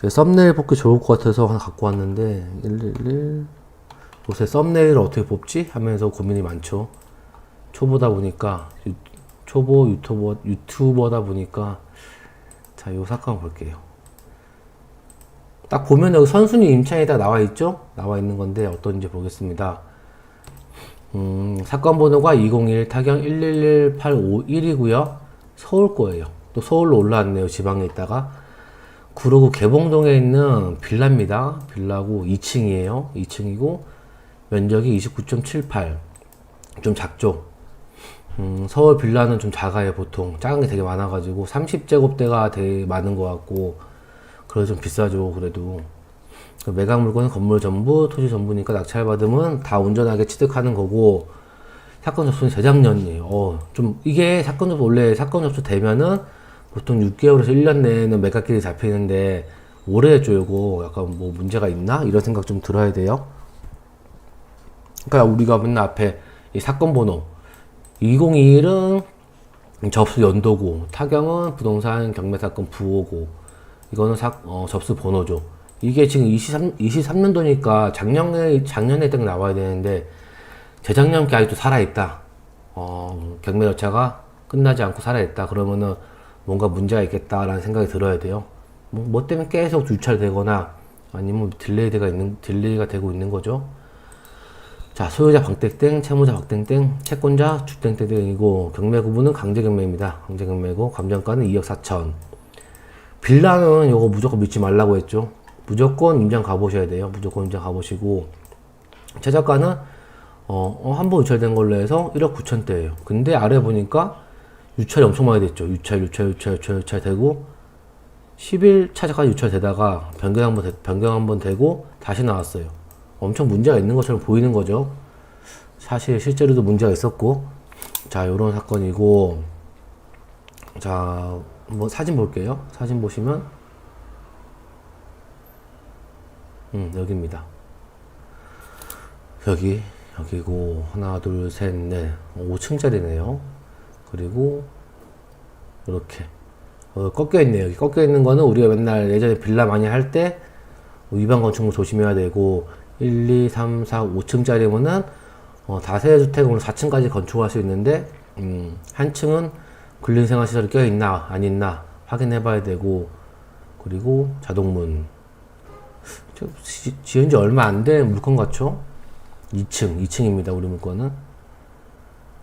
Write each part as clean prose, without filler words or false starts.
제 썸네일 뽑기 좋을 것 같아서 하나 갖고 왔는데 111 요새 썸네일을 어떻게 뽑지? 하면서 고민이 많죠. 초보다 보니까 초보 유튜버다 보니까 자, 요 사건 볼게요. 딱 보면 여기 선순위 임차에다 나와 있죠? 나와 있는 건데 어떤지 보겠습니다. 사건 번호가 201 타경 111851이고요. 서울 거예요. 또 서울로 올라왔네요. 지방에 있다가. 구로구 개봉동에 있는 빌라입니다. 빌라고 2층이에요. 2층이고 면적이 29.78. 좀 작죠. 서울 빌라는 좀 작아요. 보통 작은 게 되게 많아가지고 30제곱대가 되게 많은 것 같고 그래서 좀 비싸죠. 그래도 매각 물건은 건물 전부, 토지 전부니까 낙찰 받으면 다 온전하게 취득하는 거고 사건 접수는 재작년이에요. 좀 이게 사건 접수 원래 사건 접수 되면은 보통 6개월에서 1년 내에는 매각길이 잡히는데 오래 했죠. 이거 약간 뭐 문제가 있나 이런 생각 좀 들어야 돼요. 그러니까 우리가 맨날 앞에 이 사건 번호 2021은 접수 연도고 타경은 부동산 경매 사건 부호고 이거는 접수 번호죠. 이게 지금 23년도니까 작년에 딱 나와야 되는데 재작년 게 아직도 살아있다. 경매 절차가 끝나지 않고 살아있다. 그러면은 뭔가 문제가 있겠다라는 생각이 들어야 돼요. 뭐 때문에 계속 유찰되거나 아니면 딜레이가 되고 있는 거죠. 자, 소유자 방땡땡, 채무자 박땡땡, 채권자 주땡땡땡이고 경매 구분은 강제경매입니다. 강제경매고 감정가는 2억 4천. 빌라는 요거 무조건 믿지 말라고 했죠. 무조건 임장 가보셔야 돼요. 무조건 임장 가보시고 최저가는 한 번 유찰된 걸로 해서 1억 9천대예요. 근데 아래 보니까 유찰이 엄청 많이 됐죠. 유찰 되고 10일차까지 유찰되다가 변경 한번 되고 다시 나왔어요. 엄청 문제가 있는 것처럼 보이는 거죠. 사실 실제로도 문제가 있었고 자, 요런 사건이고 자, 뭐 사진 볼게요. 사진 보시면 여기입니다. 여기고 하나 둘 셋 넷 5층짜리네요. 그리고 이렇게 꺾여 있네요. 여기 꺾여 있는 거는 우리가 맨날 예전에 빌라 많이 할 때 위반 건축물 조심해야 되고 1, 2, 3, 4, 5층짜리면은 다세대 주택으로 4층까지 건축할 수 있는데 한 층은 근린생활시설이 껴있나 안 있나 확인해 봐야 되고 그리고 자동문 지은 지 얼마 안 된 물건 같죠? 2층입니다. 우리 물건은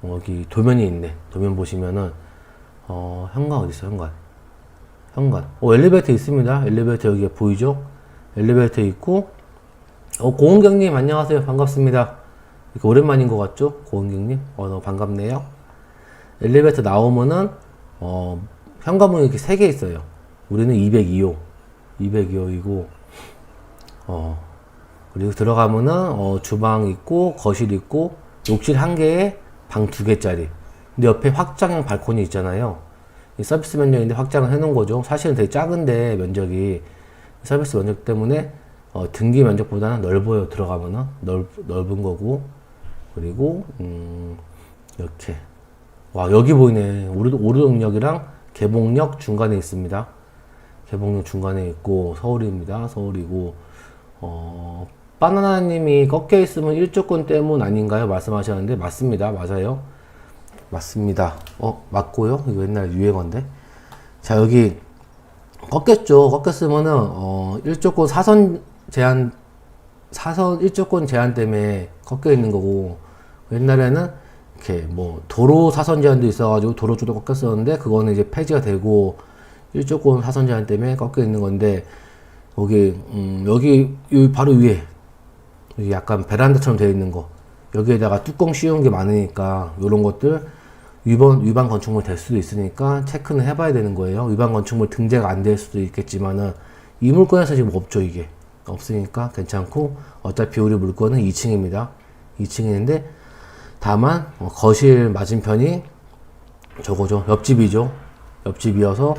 여기 도면이 있네. 도면 보시면은 현관 어디 있어? 현관 엘리베이터 있습니다. 엘리베이터 여기에 보이죠? 엘리베이터 있고 고은경님 안녕하세요. 반갑습니다. 이렇게 오랜만인 것 같죠? 고은경님 너무 반갑네요. 엘리베이터 나오면은 현관문이 이렇게 3개 있어요. 우리는 202호이고 그리고 들어가면은 주방 있고 거실 있고 욕실 1개에 방 2개짜리. 근데 옆에 확장형 발코니 있잖아요. 이 서비스 면적인데 확장을 해놓은 거죠. 사실은 되게 작은데 면적이 서비스 면적 때문에 등기 면적보다는 넓어요. 들어가면은 넓은 거고 그리고 이렇게 와 여기 보이네. 오르동역이랑 개봉역 중간에 있습니다. 개봉역 중간에 있고 서울입니다. 서울이고 바나나님이 꺾여 있으면 일조권 때문 아닌가요? 말씀하셨는데 맞습니다. 맞아요. 맞습니다. 맞고요. 이거 옛날 유행어인데. 자 여기 꺾였죠. 꺾였으면은 일조권 일조권 제한 때문에 꺾여 있는 거고 옛날에는 이렇게 뭐 도로 사선 제한도 있어가지고 도로주도 꺾였었는데 그거는 이제 폐지가 되고 일조권 사선 제한 때문에 꺾여 있는 건데 여기 바로 위에 여기 약간 베란다처럼 되어 있는 거 여기에다가 뚜껑 씌운 게 많으니까 요런 것들 위반 건축물 될 수도 있으니까 체크는 해봐야 되는 거예요. 위반 건축물 등재가 안 될 수도 있겠지만은 이 물건에서 지금 없죠. 이게 없으니까 괜찮고 어차피 우리 물건은 2층입니다. 2층인데 다만 거실 맞은편이 저거죠. 옆집이죠. 옆집이어서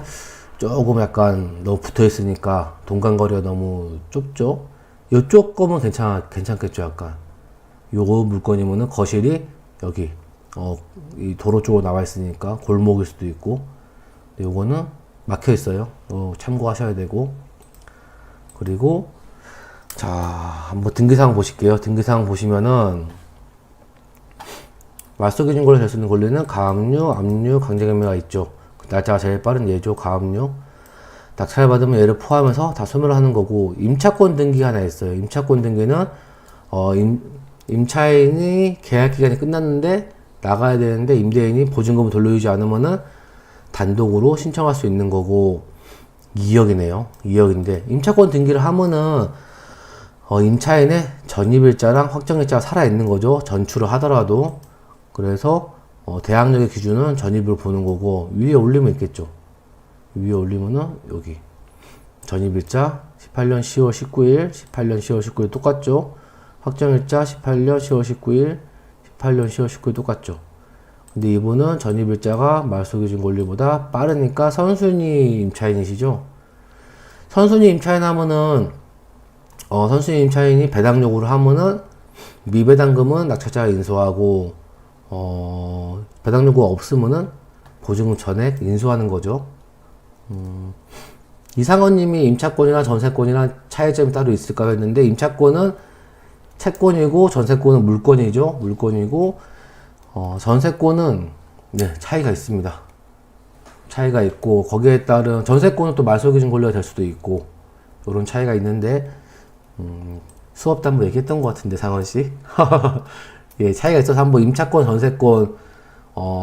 조금 약간 너무 붙어 있으니까 동간거리가 너무 좁죠. 이쪽 거면 괜찮겠죠. 약간 요거 물건이면은 거실이 여기 이 도로 쪽으로 나와 있으니까 골목일 수도 있고 요거는 막혀 있어요. 참고하셔야 되고 그리고 자, 한번 등기사항 보실게요. 등기사항 보시면은 말소기준권리 될 수 있는 권리는 가압류, 압류, 강제경매가 있죠. 날짜가 제일 빠른 예조, 가압류. 낙찰 받으면 얘를 포함해서 다 소멸을 하는 거고, 임차권 등기가 하나 있어요. 임차권 등기는 임차인이 계약 기간이 끝났는데 나가야 되는데 임대인이 보증금을 돌려주지 않으면은 단독으로 신청할 수 있는 거고, 2억이네요. 2억인데 임차권 등기를 하면은 임차인의 전입일자랑 확정일자가 살아있는 거죠. 전출을 하더라도. 그래서 대항력의 기준은 전입을 보는 거고, 위에 올리면 있겠죠. 위에 올리면은 여기 전입일자 18년 10월 19일 18년 10월 19일 똑같죠. 확정일자 18년 10월 19일 18년 10월 19일 똑같죠. 근데 이분은 전입일자가 말소기준 권리보다 빠르니까 선순위 임차인이시죠. 선순위 임차인 하면은 선순위 임차인이 배당 요구를 하면은 미배당금은 낙찰자가 인수하고 배당 요구가 없으면은 보증금 전액 인수하는 거죠. 이상원님이 임차권이나 전세권이나 차이점이 따로 있을까 했는데, 임차권은 채권이고 전세권은 물권이죠. 물권이고 전세권은 네, 차이가 있습니다. 차이가 있고, 거기에 따른 전세권은 또 말소기준 권리가 될 수도 있고, 이런 차이가 있는데 수업 때 한번 얘기했던 것 같은데, 상원씨. 예, 차이가 있어서 한번 임차권, 전세권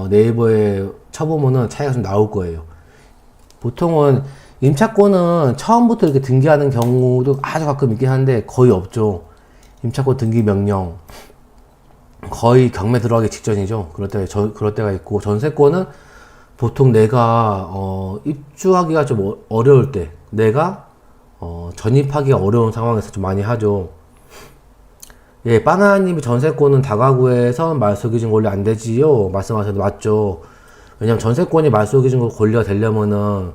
네이버에 쳐보면은 차이가 좀 나올 거예요. 보통은 임차권은 처음부터 이렇게 등기하는 경우도 아주 가끔 있긴 한데 거의 없죠. 임차권 등기 명령 거의 경매 들어가기 직전이죠. 그럴 때가 있고, 전세권은 보통 내가 입주하기가 좀 어려울 때, 내가 전입하기가 어려운 상황에서 좀 많이 하죠. 예, 바나나님이 전세권은 다가구에서 말소기준 권리 안 되지요 말씀하셔도 맞죠. 왜냐면 전세권이 말소기준 권리가 되려면은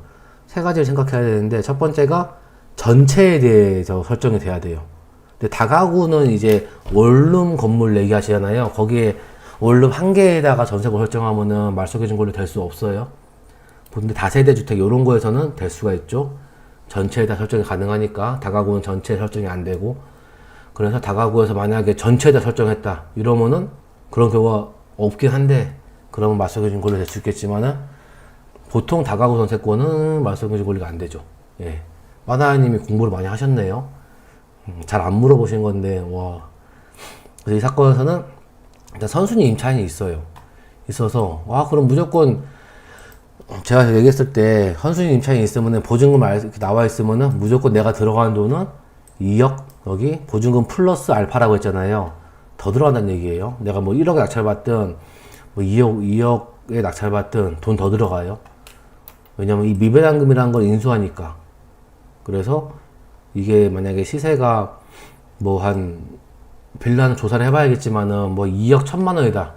세 가지를 생각해야 되는데, 첫 번째가 전체에 대해서 설정이 돼야 돼요. 근데 다가구는 이제 원룸 건물 얘기하시잖아요. 거기에 원룸 한 개에다가 전세권 설정하면은 말소기준 권리 될 수 없어요. 근데 다세대 주택 이런 거에서는 될 수가 있죠. 전체에다 설정이 가능하니까. 다가구는 전체에 설정이 안 되고, 그래서 다가구에서 만약에 전체에다 설정했다 이러면은 그런 경우가 없긴 한데, 그러면 말소기준 권리 될 수 있겠지만은 보통 다가구 전세권은 말소기준 권리가 안 되죠. 예. 마나님이 공부를 많이 하셨네요. 잘 안 물어보신 건데, 와. 그래서 이 사건에서는 일단 선순위 임차인이 있어요. 있어서, 와, 그럼 무조건, 제가 얘기했을 때, 선순위 임차인이 있으면은, 보증금 이렇게 나와 있으면은, 무조건 내가 들어가는 돈은 2억, 여기, 보증금 플러스 알파라고 했잖아요. 더 들어간다는 얘기예요. 내가 뭐 1억에 낙찰받든, 뭐 2억에 낙찰받든, 돈 더 들어가요. 왜냐면 이 미배당금이라는 걸 인수하니까. 그래서, 이게 만약에 시세가 뭐 빌라는 조사를 해봐야겠지만은 뭐 2억 1천만 원이다.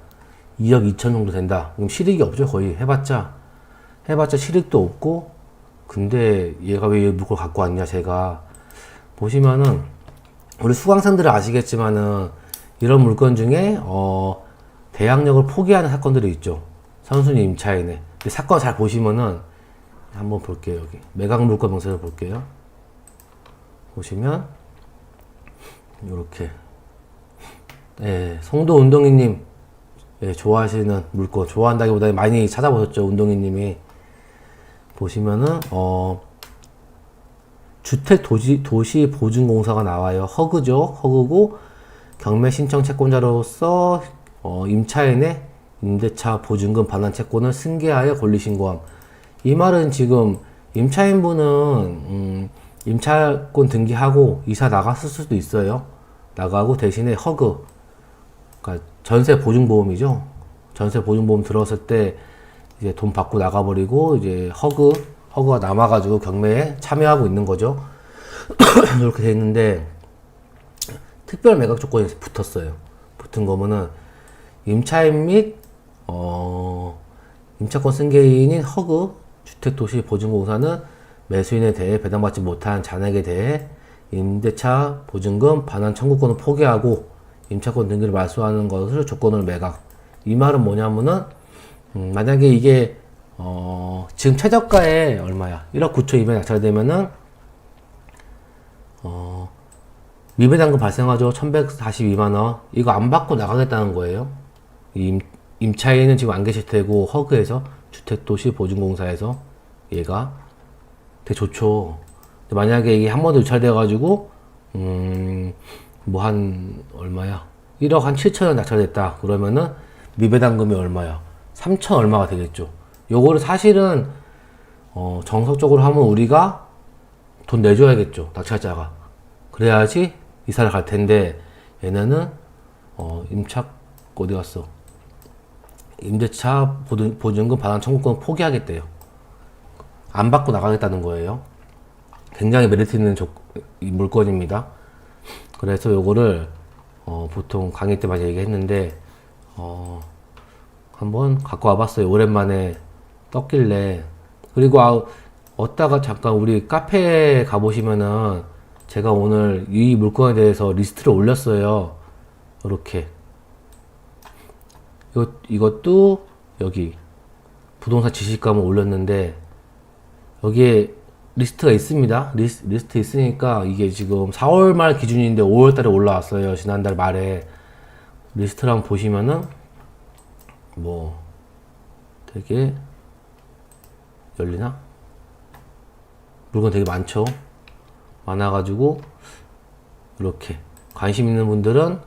2억 2천 정도 된다. 그럼 실익이 없죠. 거의 해봤자 실익도 없고. 근데 얘가 왜 이 물건을 갖고 왔냐, 제가. 보시면은 우리 수강생들은 아시겠지만은 이런 물건 중에 대항력을 포기하는 사건들이 있죠. 선순위 임차인의. 사건 잘 보시면은 한번 볼게요. 여기 매각 물건 명세를 볼게요. 보시면 요렇게, 예, 송도 운동이님, 예, 좋아하시는 물건, 좋아한다기보다 많이 찾아보셨죠, 운동이님이. 보시면은 주택 도시 보증공사가 나와요. 허그죠. 허그고 경매 신청 채권자로서 임차인의 임대차 보증금 반환 채권을 승계하여 권리 신고함. 이 말은 지금 임차인분은 임차권 등기하고 이사 나갔을 수도 있어요. 나가고 대신에 허그, 그러니까 전세 보증보험이죠. 전세 보증보험 들어왔을 때 이제 돈 받고 나가버리고 이제 허그가 남아가지고 경매에 참여하고 있는 거죠. 이렇게 돼 있는데, 특별 매각 조건이 붙었어요. 붙은 거면은 임차인 및 임차권 승계인인 허그 주택도시 보증공사는 매수인에 대해 배당받지 못한 잔액에 대해 임대차 보증금 반환 청구권을 포기하고 임차권 등기를 말소하는 것을 조건으로 매각. 이 말은 뭐냐면은 만약에 이게 지금 최저가에 얼마야? 1억 9천 2백 낙찰되면은 미배당금 발생하죠. 1142만원. 이거 안 받고 나가겠다는 거예요. 임차인은 지금 안 계실 테고, 허그에서, 주택도시보증공사에서, 얘가 되게 좋죠. 근데 만약에 이게 한 번 더 유찰돼가지고, 뭐 얼마야? 1억 한 7천원 낙찰됐다. 그러면은, 미배당금이 얼마야? 3천 얼마가 되겠죠. 요거를 사실은, 정석적으로 하면 우리가 돈 내줘야겠죠. 낙찰자가. 그래야지 이사를 갈 텐데, 얘네는, 어디 갔어? 임대차 보증금 반환 청구권 포기하겠대요. 안 받고 나가겠다는 거예요. 굉장히 메리트 있는 이 물건입니다. 그래서 요거를, 보통 강의 때 많이 얘기했는데, 한번 갖고 와봤어요. 오랜만에 떴길래. 그리고 어디다가 잠깐 우리 카페에 가보시면은 제가 오늘 이 물건에 대해서 리스트를 올렸어요. 이렇게. 이것도 여기 부동산 지식감을 올렸는데 여기에 리스트가 있습니다. 리스트 있으니까 이게 지금 4월 말 기준인데 5월 달에 올라왔어요. 지난달 말에. 리스트를 한번 보시면은 뭐 되게 열리나? 물건 되게 많죠. 많아가지고 이렇게 관심 있는 분들은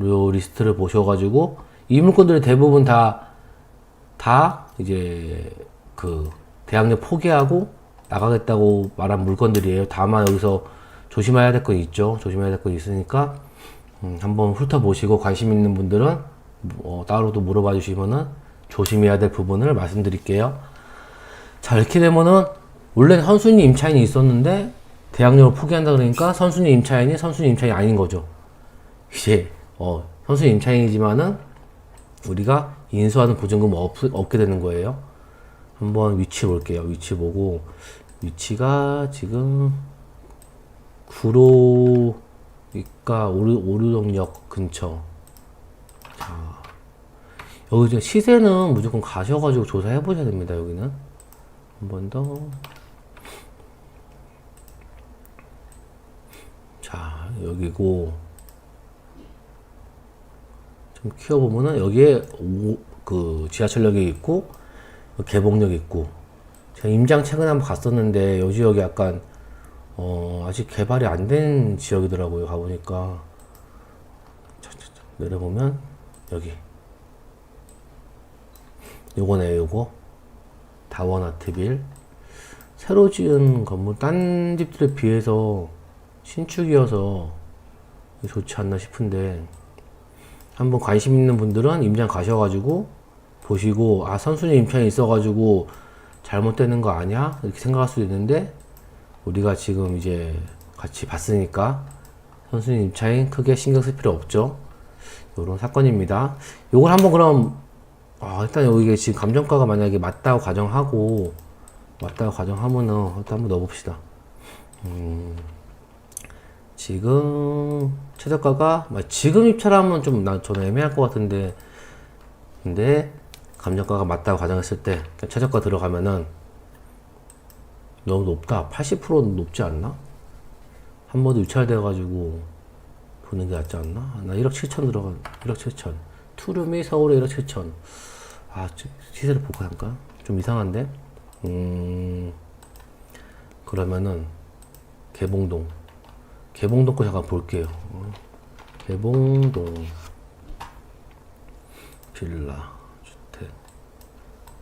요 리스트를 보셔가지고 이 물건들이 대부분 다 이제 그 대학력 포기하고 나가겠다고 말한 물건들이에요. 다만 여기서 조심해야 될 건 있죠. 조심해야 될 건 있으니까 한번 훑어보시고 관심 있는 분들은 따로도 물어봐 주시면은 조심해야 될 부분을 말씀드릴게요. 자, 이렇게 되면은 원래 선순위 임차인이 있었는데 대학력을 포기한다 그러니까 선순위 임차인이 선순위 임차인이 아닌 거죠. 이제 선순위 임차인이지만은 우리가 인수하는 보증금 없게 되는 거예요. 한번 위치 볼게요. 위치 보고 위치가 지금 구로니까 오류동역 근처. 자, 여기 이제 시세는 무조건 가셔가지고 조사해 보셔야 됩니다. 여기는 한 번 더. 자, 여기고 좀 키워보면은 여기에 그 지하철역이 있고 개봉역이 있고 제가 임장 최근에 한번 갔었는데 요 지역이 약간 아직 개발이 안 된 지역이더라고요. 가보니까 내려보면 여기 요거네. 요거 다원 아트빌 새로 지은 건물. 딴 집들에 비해서 신축이어서 좋지 않나 싶은데 한번 관심 있는 분들은 임장 가셔가지고 보시고 선순위 임차인이 있어가지고 잘못되는 거 아니야? 이렇게 생각할 수도 있는데 우리가 지금 이제 같이 봤으니까 선순위 임차인 크게 신경 쓸 필요 없죠. 요런 사건입니다. 요걸 한번 그럼 일단 여기 지금 감정가가 만약에 맞다고 가정하면은 일단 한번 넣어봅시다. 지금 최저가가 지금 입찰하면 저는 애매할 것 같은데 근데 감정가가 맞다고 가정했을 때 최저가 들어가면은 너무 높다. 80%는 높지 않나? 한 번 더 유찰돼 가지고 보는 게 낫지 않나? 나 1억 7천 들어간 1억 7천 투룸이 서울에 1억 7천. 시세를 볼까 잠깐. 좀 이상한데. 그러면은 개봉동 거 잠깐 볼게요. 개봉동 빌라 주택.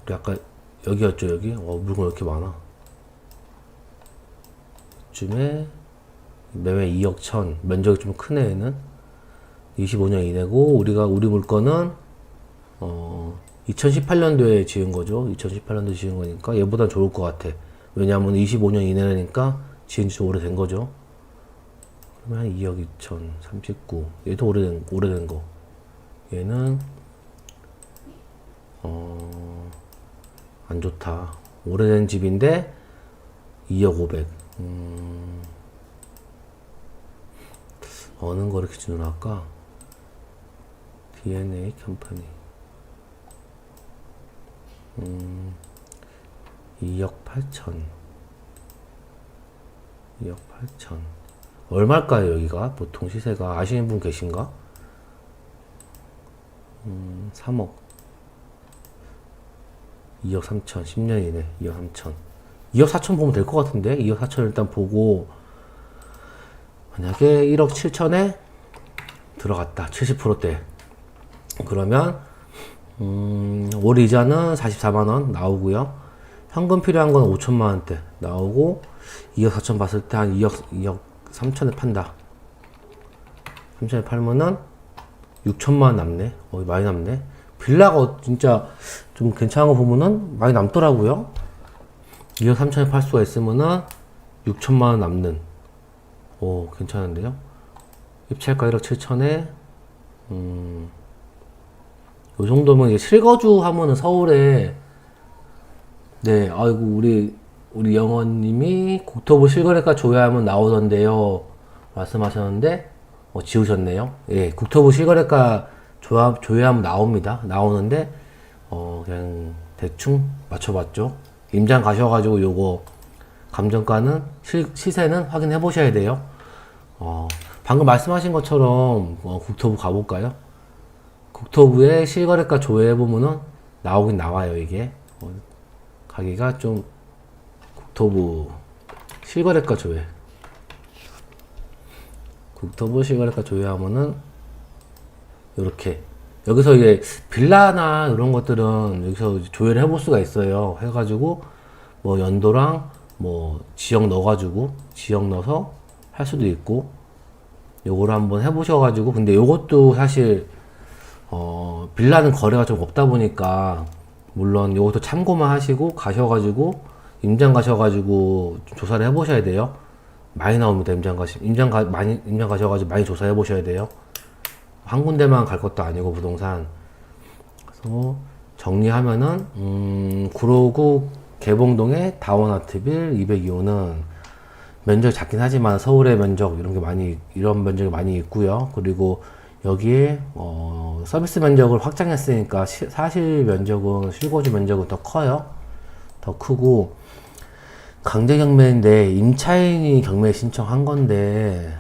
우리 아까 여기였죠. 여기 물건 왜 이렇게 많아. 이쯤에 매매 2억 1천. 면적이 좀 크네. 얘는 25년 이내고 우리 물건은 2018년도에 지은 거죠. 2018년도에 지은 거니까 얘보단 좋을 것 같아. 왜냐하면 25년 이내니까 지은 지 좀 오래된 거죠. 그러면 2억 2천 39. 얘도 오래된 거. 얘는 안 좋다. 오래된 집인데 2억 500. 어느 거를 기준으로 할까? DNA 컴퍼니 2억 8천 2억 8천 얼마일까요, 여기가? 보통 시세가 아시는 분 계신가? 3억. 2억 3천. 10년이네. 2억 3천. 2억 4천 보면 될 것 같은데? 2억 4천 일단 보고, 만약에 1억 7천에 들어갔다. 70%대. 그러면, 월 이자는 44만원 나오고요. 현금 필요한 건 5천만원대 나오고, 2억 4천 봤을 때 한 2억 3천에 판다. 3천에 팔면은 6천만원 남네. 많이 남네. 빌라가 진짜 좀 괜찮은 거 보면은 많이 남더라고요. 2억 3천에 팔 수가 있으면은 6천만원 남는. 괜찮은데요? 입찰가 1억 7천에, 요 정도면 이제 실거주 하면은 서울에, 네, 아이고, 우리 영원님이 국토부 실거래가 조회하면 나오던데요. 말씀하셨는데, 지우셨네요. 예, 국토부 실거래가 조회하면 나옵니다. 나오는데, 그냥 대충 맞춰봤죠. 임장 가셔가지고 요거, 감정가는, 시세는 확인해 보셔야 돼요. 방금 말씀하신 것처럼, 국토부 가볼까요? 국토부에 실거래가 조회해보면은 나오긴 나와요, 이게. 가기가 좀, 국토부 실거래가 조회. 국토부 실거래가 조회하면은, 요렇게. 여기서 이제 빌라나 이런 것들은 여기서 조회를 해볼 수가 있어요. 해가지고, 뭐 연도랑 뭐 지역 넣어가지고, 지역 넣어서 할 수도 있고, 요거를 한번 해보셔가지고, 근데 요것도 사실, 빌라는 거래가 좀 없다 보니까, 물론 요것도 참고만 하시고, 가셔가지고, 임장 가셔가지고, 좀 조사를 해보셔야 돼요. 많이 나옵니다, 임장 가셔가지고 많이 조사해 보셔야 돼요. 한 군데만 갈 것도 아니고, 부동산. 그래서, 정리하면은, 구로구 개봉동의 다원아트빌 202호는 면적이 작긴 하지만 서울의 면적 이런 면적이 많이 있고요. 그리고 여기에 서비스 면적을 확장했으니까 사실 면적은 실거주 면적은 더 커요. 더 크고 강제 경매인데 임차인이 경매 신청한 건데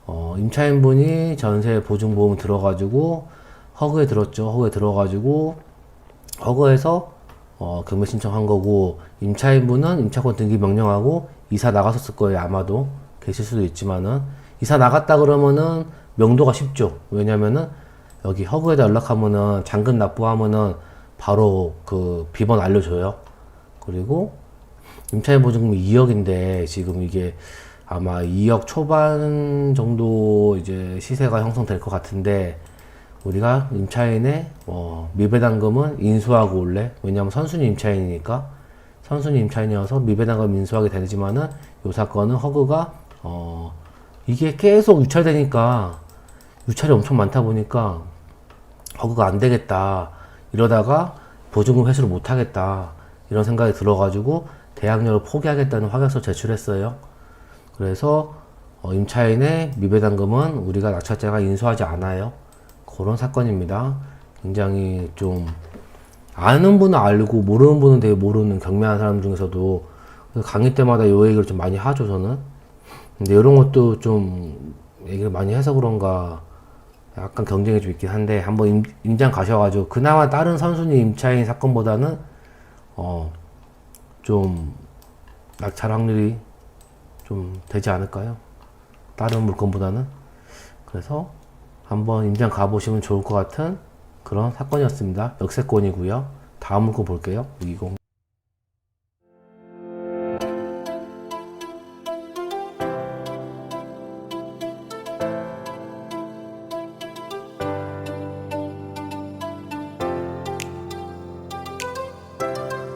임차인분이 전세 보증보험 들어가지고 허그에 들었죠. 허그에 들어가지고 허그에서 경매 신청한 거고 임차인분은 임차권 등기 명령하고 이사 나갔었을 거예요. 아마도 계실 수도 있지만은 이사 나갔다 그러면은 명도가 쉽죠. 왜냐면은 여기 허그에다 연락하면은 잔금 납부하면은 바로 그 비번 알려줘요. 그리고 임차인 보증금이 2억인데 지금 이게 아마 2억 초반 정도 이제 시세가 형성될 것 같은데 우리가 임차인의 미배당금은 인수하고 올래. 왜냐면 선순위 임차인이니까 선순위 임차인이어서 미배당금 인수하게 되지만은 요 사건은 허그가 이게 계속 유찰되니까 유찰이 엄청 많다 보니까 허그가 안 되겠다. 이러다가 보증금 회수를 못 하겠다. 이런 생각이 들어가지고 대항력을 포기하겠다는 확약서 제출했어요. 그래서 임차인의 미배당금은 우리가 낙찰자가 인수하지 않아요. 그런 사건입니다. 굉장히 좀 아는 분은 알고 모르는 분은 되게 모르는 경매하는 사람 중에서도 강의 때마다 요 얘기를 좀 많이 하죠 저는. 근데 이런 것도 좀 얘기를 많이 해서 그런가 약간 경쟁이 좀 있긴 한데 한번 임장 가셔가지고 그나마 다른 선순위 임차인 사건보다는 좀 낙찰 확률이 좀 되지 않을까요? 다른 물건보다는. 그래서 한번 임장 가보시면 좋을 것 같은 그런 사건이었습니다. 역세권이고요. 다음 물건 볼게요. 620.